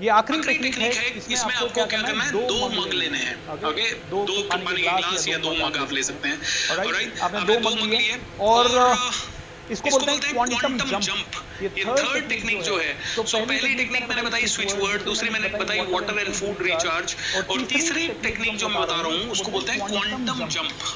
ये आखिरी टेक्निक है, इसमें आपको क्या करना है, 2 मग लेने हैं। ओके, 2 पानी के ग्लास या 2 मग आप ले सकते हैं। ऑलराइट, आपने 2 मग लिए और इसको बोलते हैं क्वांटम जंप। ये थर्ड टेक्निक जो है, सो पहली टेक्निक मैंने बताई स्विच वर्ड, दूसरी मैंने बताई वाटर एंड फूड रिचार्ज, और तीसरी टेक्निक जो मैं बता रहा हूँ उसको बोलते हैं क्वांटम जंप।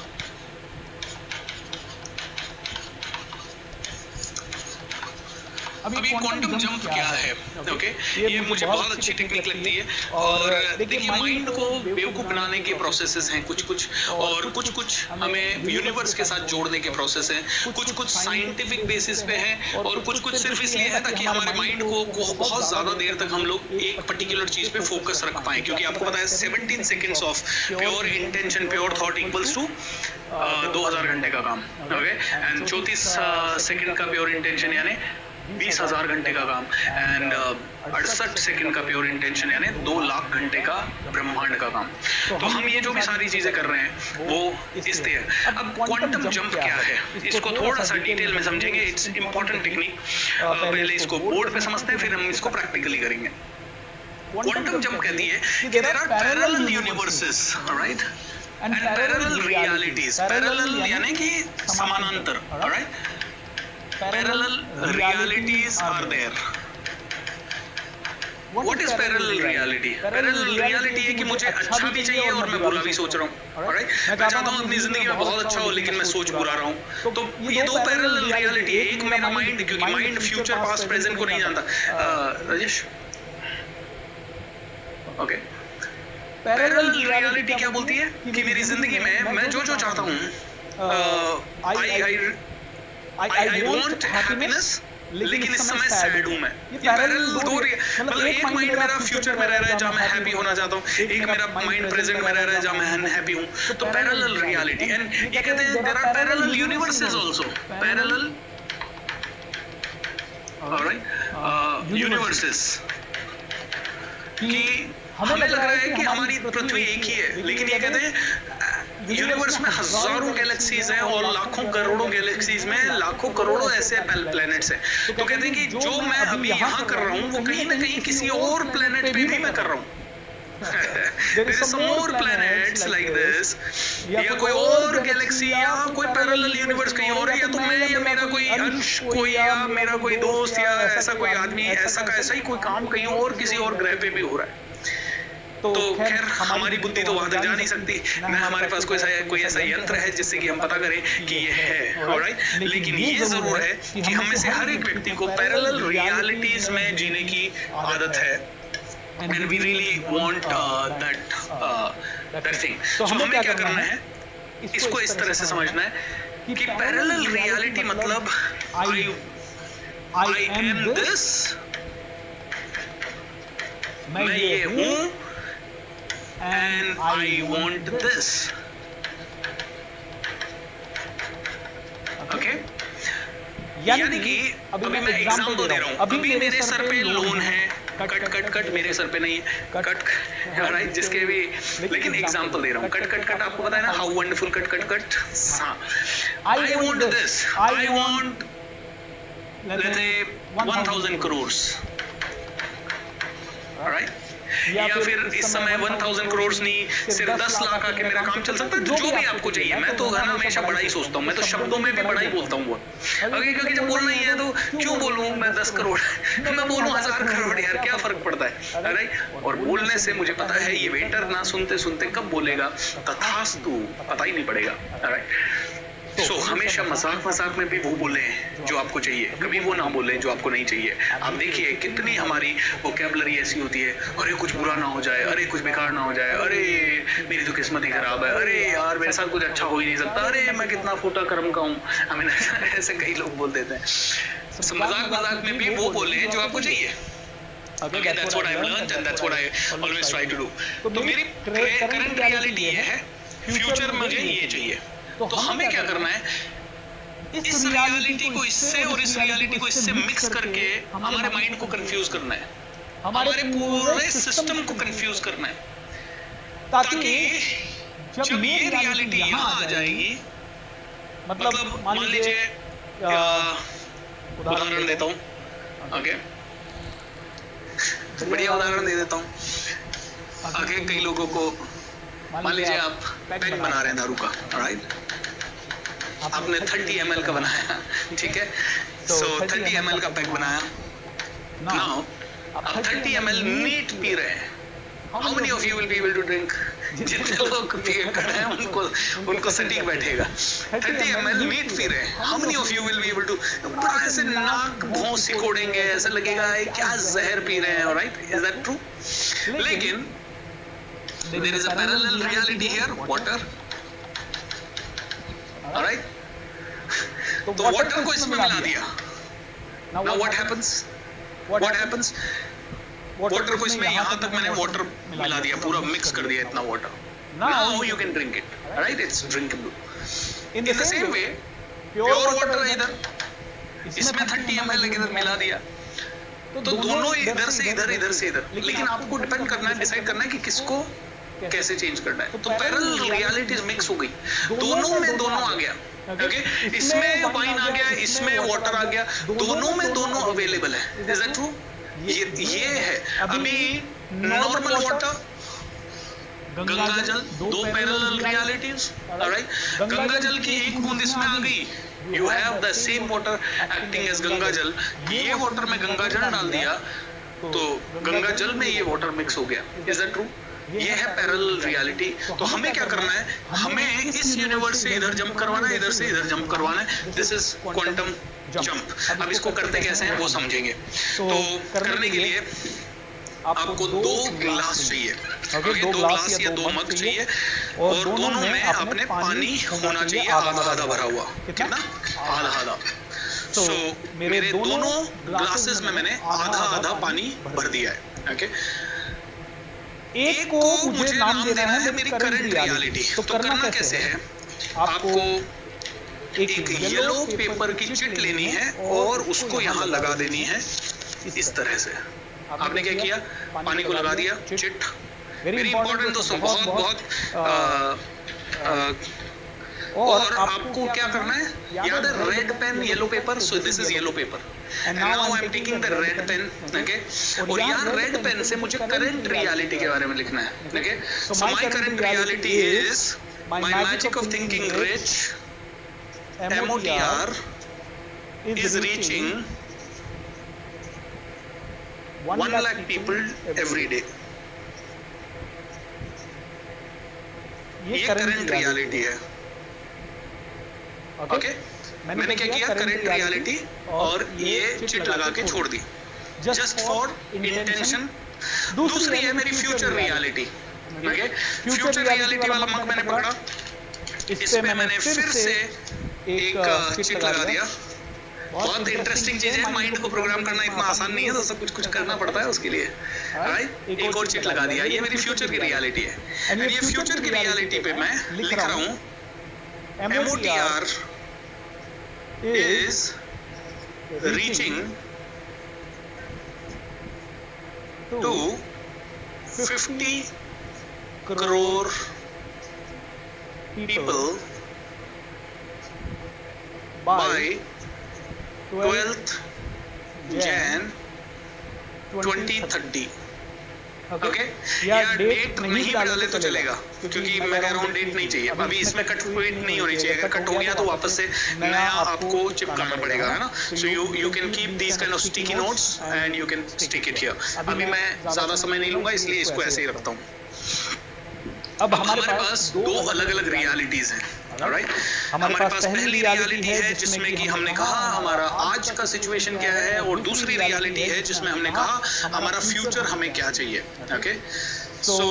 अभी क्वांटम जंप क्या है? ओके, ये मुझे बहुत अच्छी टेक्निक लगती है। और देखिए, माइंड को बेवकूफ बनाने के प्रोसेसेस हैं कुछ और कुछ हमें यूनिवर्स के साथ जोड़ने के प्रोसेस हैं, कुछ साइंटिफिक बेसिस पे है, और कुछ सिर्फ इसलिए है ताकि हमारे माइंड को बहुत ज्यादा देर तक हम लोग एक पर्टिकुलर चीज पे फोकस रख पाए। क्योंकि आपको पता है 17 seconds of pure intention, pure thought equals to 2000 घंटे का काम। ओके, एंड 34 सेकेंड का प्योर इंटेंशन यानी 20,000 घंटे का काम, एंड 68 सेकंड का प्योर इंटेंशन यानी 2 लाख घंटे का ब्रह्मांड का काम। तो हम ये जो भी सारी चीजें कर रहे हैं वो इसलिए है। अब क्वांटम जंप क्या है, इसको थोड़ा सा डिटेल में समझेंगे। It's important technique. पहले इसको बोर्ड पे समझते हैं, फिर हम इसको प्रैक्टिकली करेंगे। क्वांटम जंप कहती है कि there are parallel universes, right, and parallel realities. Parallel यानी कि समानांतर, right, parallel realities are there. What is parallel reality? Parallel reality है कि मुझे अच्छा भी चाहिए और मैं बुरा भी सोच रहा हूँ। Alright? मैं चाहता हूँ अपनी जिंदगी में बहुत अच्छा हो, लेकिन मैं सोच बुरा रहा हूँ। तो ये 2 पैरेलल रियलिटी है। एक मेरा माइंड, क्योंकि माइंड फ्यूचर, पास्ट, प्रेजेंट को नहीं जानता। राजेश, ओके, पैरेलल रियलिटी क्या बोलती है कि मेरी जिंदगी में मैं जो चाहता हूँ, I want happiness, लेकिन इस समय सैड हूँ मैं। ये पैरेलल 2, मतलब एक माइंड मेरा फ्यूचर में रह रहा है जहाँ मैं हैप्पी होना चाहता हूँ, एक मेरा माइंड प्रेजेंट में रह रहा है जहाँ मैं अनहैप्पी हूँ। तो पैरेलल रियलिटी। एंड ये कहते हैं there are parallel universes also. Parallel, alright, universes कि हमें लग रहा है कि हमारी पृथ्वी एक ही है, लेकिन ये कहते हैं यूनिवर्स में हजारों गैलेक्सीज हैं, और लाखों करोड़ों गैलेक्सीज में लाखों करोड़ों ऐसे प्लैनेट्स हैं। तो कहते हैं कि जो मैं अभी यहाँ कर रहा हूँ वो कहीं ना कहीं किसी और प्लैनेट पे भी मैं कर रहा हूँ। There is some more planets like this, या कोई और गैलेक्सी या कोई पैरेलल यूनिवर्स कहीं और है, या तो मैं या मेरा कोई अंश, कोई या मेरा कोई दोस्त या ऐसा कोई आदमी ऐसा का ऐसा ही कोई काम कहीं और किसी और ग्रह पे भी हो रहा है। तो खैर हमारी बुद्धि तो वहां तक जा नहीं सकती, ना हमारे पास कोई ऐसा यंत्र है जिससे कि हम पता करें कि ये है। ऑलराइट, लेकिन ये जरूर है कि हम में से हर एक व्यक्ति को पैरेलल रियलिटीज में जीने की आदत है, and we really want that thing. तो हमें क्या करना है, इसको इस तरह से समझना है कि पैरेलल रियलिटी मतलब आई एम दिस, मैं ये हूं, and I want this. Okay? यानी कि अभी मैं एग्जांपल दे रहा हूँ। अभी मेरे सर पे लोन है, कट मेरे सर पे नहीं है, कट, राइट, जिसके भी, लेकिन एग्जांपल दे रहा हूँ। कट आपको पता है ना, हाउ वंडरफुल कट। हाँ, I want this. I want, let's say 1000 crores. Alright? या फिर इस समय 1000 करोड़ नहीं, सिर्फ 10 लाख आके मेरा काम चल सकता है। जो भी आपको चाहिए, मैं तो हमेशा बड़ा ही सोचता हूँ, मैं तो शब्दों में भी बड़ा ही बोलता हूँ। क्योंकि जब बोलना ही है तो क्यों बोलूँ मैं 10 करोड़, मैं बोलूँ 1000 करोड़, यार क्या फर्क पड़ता है, राइट। और बोलने से मुझे पता है ये वेटर ना सुनते सुनते कब बोलेगा, तथास्तु, पता ही नहीं पड़ेगा, राइट। सो हमेशा मजाक में भी वो बोले जो आपको चाहिए, कभी वो ना बोले जो आपको नहीं चाहिए। आप देखिए कितनी हमारी वोकैबुलरी ऐसी होती है, अरे कुछ बुरा ना हो जाए, अरे कुछ बेकार ना हो जाए, अरे मेरी तो किस्मत ही खराब है, अरे यार मेरे साथ कुछ अच्छा हो ही नहीं सकता, अरे मैं कितना फूटा कर्म का हूँ। हमें ऐसे कई लोग बोल देते हैं। मजाक में भी वो बोले जो आपको चाहिए। Okay, that's what I've learned and that's what I always try to do. तो मेरी करंट रियलिटी ये है, फ्यूचर मुझे ये चाहिए। तो हमें क्या करना है, इस रियलिटी को इससे और इस रियलिटी को इससे मिक्स करके हमारे माइंड को कंफ्यूज करना है, हमारे पूरे सिस्टम को कंफ्यूज करना है, ताकि जब ये रियलिटी यहाँ आ जाएगी, मतलब मान लीजिए उदाहरण देता हूँ, ओके, बढ़िया उदाहरण दे देता हूँ। आगे कई लोगों को, मान लीजिए आप पैक बना रहे हैं दारू का, राइट? आपने 30 ml का बनाया, ठीक है? सो 30 ml का पैक बनाया। नाउ आप 30 ml नीट पी रहे हैं। How many of you will be able to drink? जितने लोग पिए खड़े हैं उनको सटीक बैठेगा। 30 ml नीट पी रहे हैं। How many of you will be able to, बड़ा ऐसे नाक भौं सिकोड़ेंगे, ऐसा लगेगा क्या जहर पी रहे हैं, राइट? Is that true? लेकिन there is a parallel reality here, water, alright? तो water को इसमें मिला दिया। Now what happens? वाटर को इसमें यहाँ तक मैंने वाटर मिला दिया, पूरा मिक्स कर दिया इतना water. Now you can drink it, right? It's drinkable. In the same way, pure water है इधर, इसमें 30 ml इधर मिला दिया, तो दोनों इधर से इधर, इधर से इधर। लेकिन आपको डिपेंड करना है, डिसाइड करना है कि किसको कैसे चेंज करना है। तो पैरेलल रियलिटीज मिक्स हो गई, दोनों में दोनों आ गया, ओके? इसमें वाइन आ गया, इसमें वाटर आ गया, दोनों में दोनों अवेलेबल है। Is that true? ये है। अभी नॉर्मल वाटर, गंगा जल, दो पैरेलल रियलिटीज, ऑलराइट? गंगा जल की एक बूंद इसमें आ गई, you have the same water acting as Ganga jal. ये वाटर में गंगा जल डाल दिया तो गंगा जल में ये वाटर मिक्स हो गया। Is that true? ये है पैरेलल रियलिटी। तो हमें क्या करना है? हमें इस यूनिवर्स से इधर जंप करवाना है, इधर से इधर जंप करवाना है। This is quantum jump. अब इसको करते कैसे हैं वो समझेंगे। तो करने के लिए आपको 2 गिलास चाहिए, ओके? 2 गिलास या 2 मग चाहिए, और दोनों में आपने पानी होना चाहिए आधा आधा भरा हुआ। कितना? आधा आधा। सो मेरे दोनों ग्लासेस में मैंने आधा आधा पानी भर दिया है, ओके? एक को मुझे नाम देना है मेरी करंट रियलिटी। तो करना कैसे है? आपको एक येलो पेपर की चिट लेनी है और उसको यहाँ लगा देनी है इस तरह से। आपने क्या किया? पानी को लगा दिया, चिट। वेरी इंपॉर्टेंट दोस्तों, बहुत बहुत। और आपको क्या करना है? याद है, red pen, yellow paper. So this is yellow paper and now I am taking the red pen, okay? और यहाँ रेड पेन से मुझे करंट रियलिटी के बारे में लिखना है, okay? So my current reality is my magic of thinking rich, MOTR, is reaching 1 lakh people every day. ये करंट रियलिटी है, ओके? मैंने क्या किया? करंट रियलिटी और ये चिट लगा के छोड़ दी, जस्ट फॉर इंटेंशन। दूसरी है मेरी future reality, okay? Future reality वाला मग मैंने पकड़ा, इसमें मैंने फिर से एक चिट लगा दिया। बहुत इंटरेस्टिंग चीज है, माइंड को प्रोग्राम करना इतना आसान नहीं है, तो सब कुछ करना पड़ता है उसके लिए, राइट? एक और चिट लगा दिया। ये मेरी फ्यूचर की रियलिटी है, और ये फ्यूचर की रियलिटी पे मैं लिख रहा हूँ MOTR is reaching to 50 crore people by 12th Jan 2030, okay? यार डेट नहीं डाले तो चलेगा, क्योंकि मैं कह रहा हूँ डेट नहीं चाहिए अभी। इसमें कट नहीं होनी चाहिए, अगर कट हो गया तो वापस से नया आपको चिपकाना पड़ेगा, है ना? So you can keep these kind of sticky notes and you can stick it here. अभी मैं ज्यादा समय नहीं लूंगा, इसलिए इसको ऐसे ही रखता हूँ। अब हमारे पास 2 अलग अलग रियलिटीज हैं, ऑलराइट? हमारे पास पहली रियलिटी है जिसमें कि हमने कहा हमारा आज का सिचुएशन क्या है, और दूसरी रियलिटी है जिसमें हमने कहा हमारा फ्यूचर हमें क्या चाहिए, ओके? सो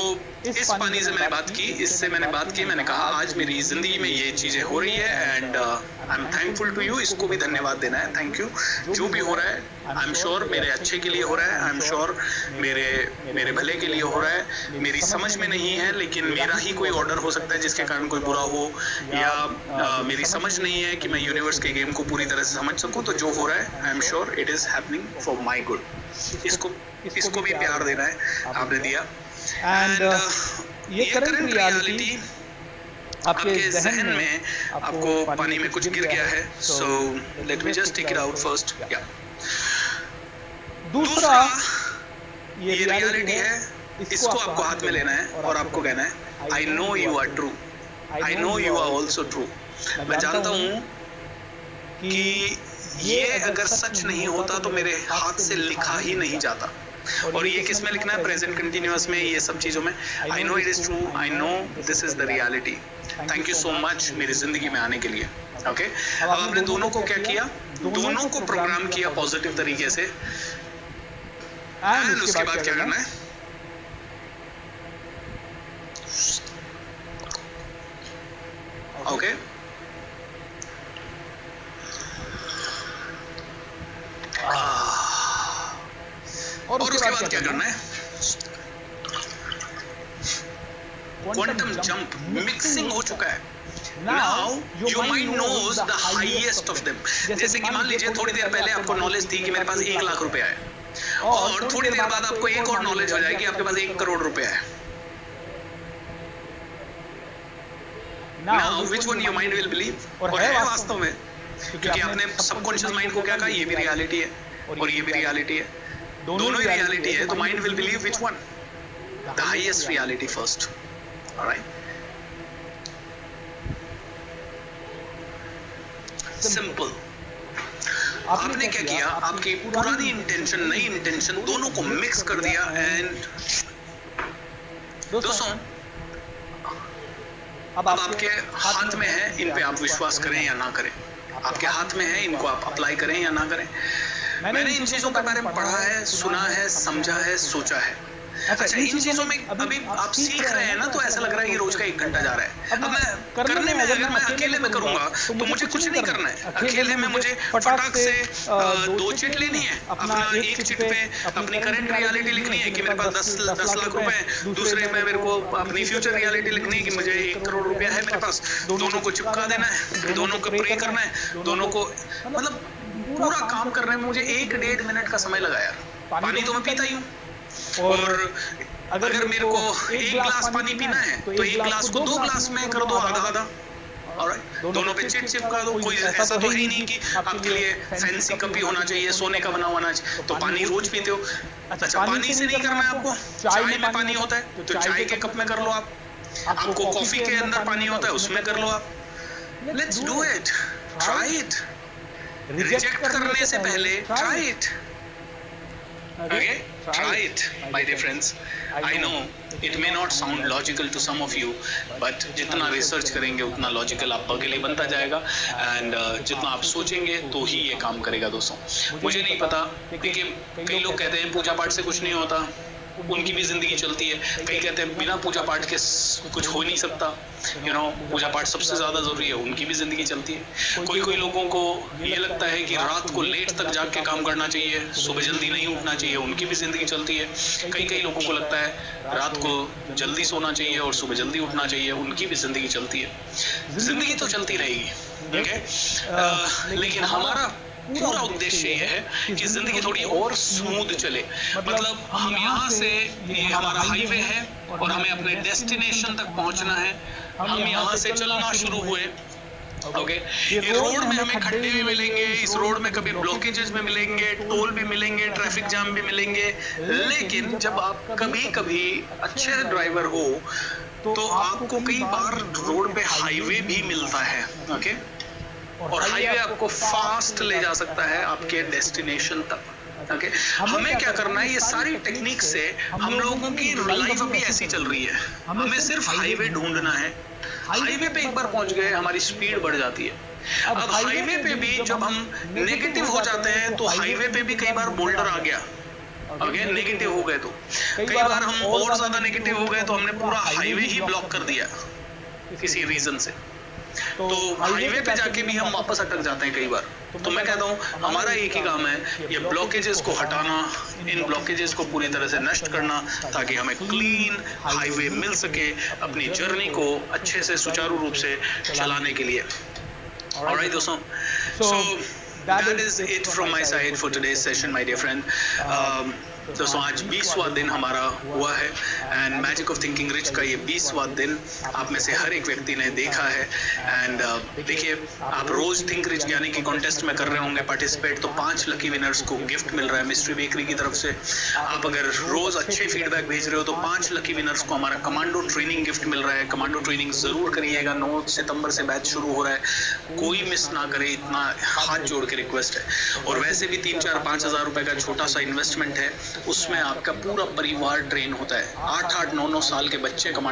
इस पानी से मैंने बात की, इससे मैंने बात की, मैंने कहा आज मेरी जिंदगी में ये चीजें हो रही है and I am thankful to you. इसको भी धन्यवाद देना है, थैंक यू। जो भी हो रहा है आई एम श्योर मेरे अच्छे के लिए हो रहा है, आई एम श्योर मेरे भले के लिए हो रहा है। मेरी समझ में नहीं है, लेकिन मेरा ही कोई ऑर्डर हो सकता है जिसके कारण कोई बुरा हो, या मेरी समझ नहीं है कि मैं यूनिवर्स के गेम को पूरी तरह से समझ सकूं। तो जो हो रहा है I am sure it is happening for my good. इसको भी प्यार देना है, आपने दिया। एंड ये करंट रियलिटी आपके जहन में आपको पानी में कुछ गिर गया है, so let me just take it out first. दूसरा ये रियलिटी है, इसको आपको हाथ में लेना है और आपको कहना है I know you are true, I know you are also true. मैं जानता हूँ कि ये अगर सच नहीं होता तो मेरे हाथ से लिखा ही नहीं जाता। और ये किस में लिखना है? प्रेजेंट कंटिन्यूअस में, ये सब चीजों में। I know it is true, I no this is the reality. Thank you so much मेरी जिंदगी में आने के लिए। ओके, अब आपने दोनों को क्या किया? दोनों को प्रोग्राम किया पॉजिटिव तरीके से। एंड उसके बाद क्या करना है? ओके, और उसके बाद क्या करना है? क्वांटम जंप मिक्सिंग हो चुका है। Now your mind knows the highest of them। जैसे कि मान लीजिए थोड़ी देर पहले आपको नॉलेज थी कि मेरे पास 1 लाख रुपया है, और थोड़ी देर बाद आपको एक और नॉलेज हो जाएगी आपके पास 1 करोड़ रुपया है। Now which one your mind will believe? और है वास्तव में, क्योंकि आपने सबकॉन्शियस माइंड को क्या कहा? ये भी रियलिटी है और ये भी रियलिटी है, दोनों ही रियलिटी है। तो mind will believe which one? The highest reality first. Alright, simple. आपने क्या किया? आपकी पुरानी इंटेंशन, नई इंटेंशन, दोनों को मिक्स कर दिया। एंड दोस्तों, अब आपके हाथ में है, इन पे आप विश्वास करें या ना करें। आपके हाथ में है, इनको आप अप्लाई करें या ना करें। मैंने इन चीजों के बारे में पढ़ा है, सुना है, समझा है, सोचा है। अच्छा, इन चीजों में अभी आप सीख रहे हैं ना, तो ऐसा लग रहा है कि रोज का 1 घंटा जा रहा है। अब मैं करने में, अगर मैं अकेले में करूंगा तो मुझे कुछ नहीं करना है। अकेले में मुझे फटाक से 2 चिट लेनी है। अपना एक चिट पे अपनी करंट रियलिटी लिखनी है कि मेरे पास 10 लाख रुपए है। दूसरे में मेरे को अपनी फ्यूचर रियलिटी लिखनी है कि मुझे 1 करोड़ रुपया है मेरे पास। दोनों को चिपका देना है, दोनों को प्रे करना है, दोनों को, मतलब पूरा काम करने में मुझे 1-1.5 मिनट का समय लगा यार। पानी तो मैं पीता ही हूँ, और अगर मेरे को 1 गिलास पानी पीना है तो 1 गिलास को 2 गिलास में कर दो, आधा आधा। ऑलराइट, दोनों पे चिट चिपका दो। कोई ऐसा तो है नहीं कि आपके लिए फैंसी कप ही होना चाहिए, सोने का बना होना चाहिए। तो पानी रोज पीते हो। अच्छा, पानी से नहीं करना है आपको, चाय में पानी होता है तो चाय के कप में कर लो आप। आपको कॉफी के अंदर पानी होता है, उसमें कर लो आप। Let's do it, try it. Reject करने से पहले try it. Okay, try it, my dear friends. I know it may not sound logical to some of you, but जितना रिसर्च करेंगे उतना लॉजिकल आपके लिए बनता जाएगा। एंड जितना आप सोचेंगे तो ही ये काम करेगा। दोस्तों, मुझे नहीं पता, देखिए कई लोग कहते हैं पूजा पाठ से कुछ नहीं होता, उनकी भी जिंदगी चलती है। कई कहते हैं बिना पूजा पाठ के कुछ हो नहीं सकता, यू नो, पूजा पाठ सबसे ज्यादा जरूरी है, उनकी भी जिंदगी चलती है। कोई लोगों को ये लगता है कि रात को लेट तक जाग के काम करना चाहिए, सुबह जल्दी नहीं उठना चाहिए, उनकी भी जिंदगी चलती है। कई लोगों को लगता है रात को जल्दी सोना चाहिए और सुबह जल्दी उठना चाहिए, उनकी भी जिंदगी चलती है। जिंदगी तो चलती रहेगी, ओके, लेकिन हमारा पूरा उद्देश्य ये है कि जिंदगी थोड़ी और स्मूथ चले। मतलब हम यहाँ से, ये हमारा हाईवे है और हमें अपने डेस्टिनेशन तक पहुंचना है। हम यहाँ से चलना शुरू हुए, ओके, ये रोड में हमें खड्डे भी मिलेंगे, इस रोड में कभी ब्लॉकेजेस भी मिलेंगे, टोल भी मिलेंगे, ट्रैफिक जाम भी मिलेंगे। लेकिन जब आप कभी अच्छे ड्राइवर हो तो आपको कई बार रोड पे हाईवे भी मिलता है, ओके, और हाईवे आपको फास्ट ले जा सकता है आपके डेस्टिनेशन तक। ओके, हमें क्या करना है? ये सारी टेक्निक से हम लोगों की लाइफ अभी ऐसी चल रही है, हमें सिर्फ हाईवे ढूंढना है। हाईवे पे एक बार पहुंच गए हमारी स्पीड बढ़ जाती है। अब हाईवे पे भी जब हम नेगेटिव हो जाते हैं तो हाईवे पे भी कई बार बोल्डर आ गया, ओके, नेगेटिव हो गए तो कई बार हम और ज्यादा नेगेटिव हो गए तो हमने पूरा हाईवे ही ब्लॉक कर दिया किसी रीजन से। तो हाईवे पे जाके भी हम वापस अटक जाते हैं कई बार। तो मैं कहता हूँ हमारा एक ही काम है, ये ब्लॉकेजेस को हटाना, इन ब्लॉकेजेस को पूरी तरह से नष्ट करना, ताकि हमें क्लीन हाईवे मिल सके अपनी जर्नी को अच्छे से सुचारू रूप से चलाने के लिए। ऑलराइट दोस्तों, so that is it from my side for today's session, my dear friend. दोस्तों आज 20वां दिन हमारा हुआ है and magic of thinking rich का ये 20वां दिन आप में से हर एक व्यक्ति ने देखा है। एंड देखिए, आप रोज थिंक रिच यानी कि कॉन्टेस्ट में कर रहे होंगे पार्टिसिपेट, तो 5 लकी विनर्स को गिफ्ट मिल रहा है मिस्ट्री बेकरी की तरफ से। आप अगर रोज अच्छे फीडबैक भेज रहे हो तो 5 लकी विनर्स को हमारा कमांडो ट्रेनिंग गिफ्ट मिल रहा है। कमांडो ट्रेनिंग जरूर करिएगा, 9 सितंबर से बैच शुरू हो रहा है, कोई मिस ना करे, इतना हाथ जोड़ के रिक्वेस्ट है। और वैसे भी 3-4-5 हजार रुपए का छोटा सा इन्वेस्टमेंट है, उसमें आपका पूरा परिवार ट्रेन होता है। 8-8, 9-9 साल के बच्चे कमांडो